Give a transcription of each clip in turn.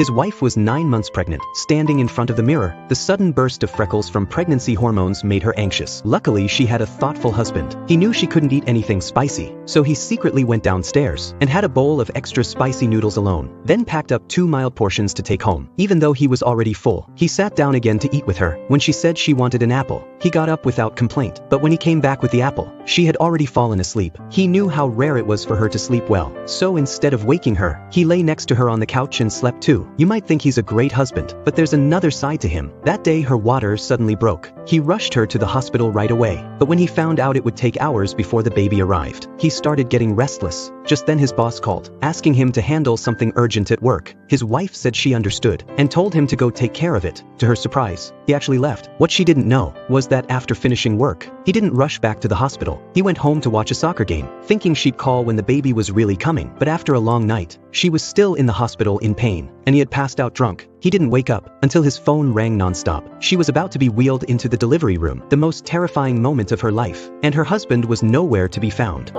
His wife was 9 months pregnant, standing in front of the mirror. The sudden burst of freckles from pregnancy hormones made her anxious. Luckily, she had a thoughtful husband. He knew she couldn't eat anything spicy, so he secretly went downstairs and had a bowl of extra spicy noodles alone, then packed up 2 mild portions to take home. Even though he was already full, he sat down again to eat with her. When she said she wanted an apple, he got up without complaint. But when he came back with the apple, she had already fallen asleep. He knew how rare it was for her to sleep well, so instead of waking her, he lay next to her on the couch and slept too. You might think he's a great husband, but there's another side to him. That day her water suddenly broke. He rushed her to the hospital right away, but when he found out it would take hours before the baby arrived, he started getting restless. Just then his boss called, asking him to handle something urgent at work. His wife said she understood, and told him to go take care of it. To her surprise, he actually left. What she didn't know was that after finishing work, he didn't rush back to the hospital. He went home to watch a soccer game, thinking she'd call when the baby was really coming. But after a long night, she was still in the hospital in pain, and he had passed out drunk. He didn't wake up until his phone rang nonstop. She was about to be wheeled into the delivery room, the most terrifying moment of her life, and her husband was nowhere to be found.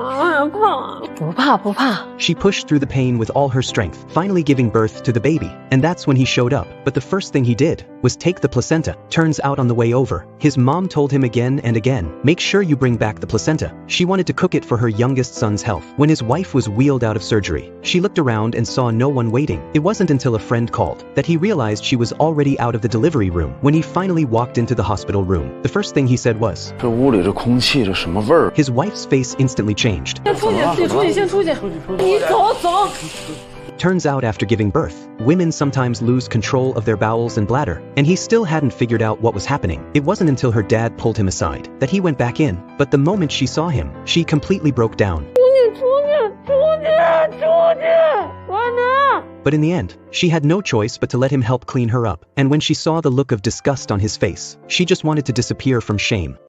She pushed through the pain with all her strength, finally giving birth to the baby, and that's when he showed up. But the first thing he did was take the placenta. Turns out on the way over, his mom told him again and again, make sure you bring back the placenta. She wanted to cook it for her youngest son's health. When his wife was wheeled out of surgery, she looked around and saw no one waiting. It wasn't until a friend called that he realized she was already out of the delivery room. When he finally walked into the hospital room, the first thing he said was, his wife's face instantly changed. Turns out after giving birth, women sometimes lose control of their bowels and bladder, and he still hadn't figured out what was happening. It wasn't until her dad pulled him aside that he went back in, but the moment she saw him, she completely broke down. But in the end, she had no choice but to let him help clean her up, and when she saw the look of disgust on his face, she just wanted to disappear from shame.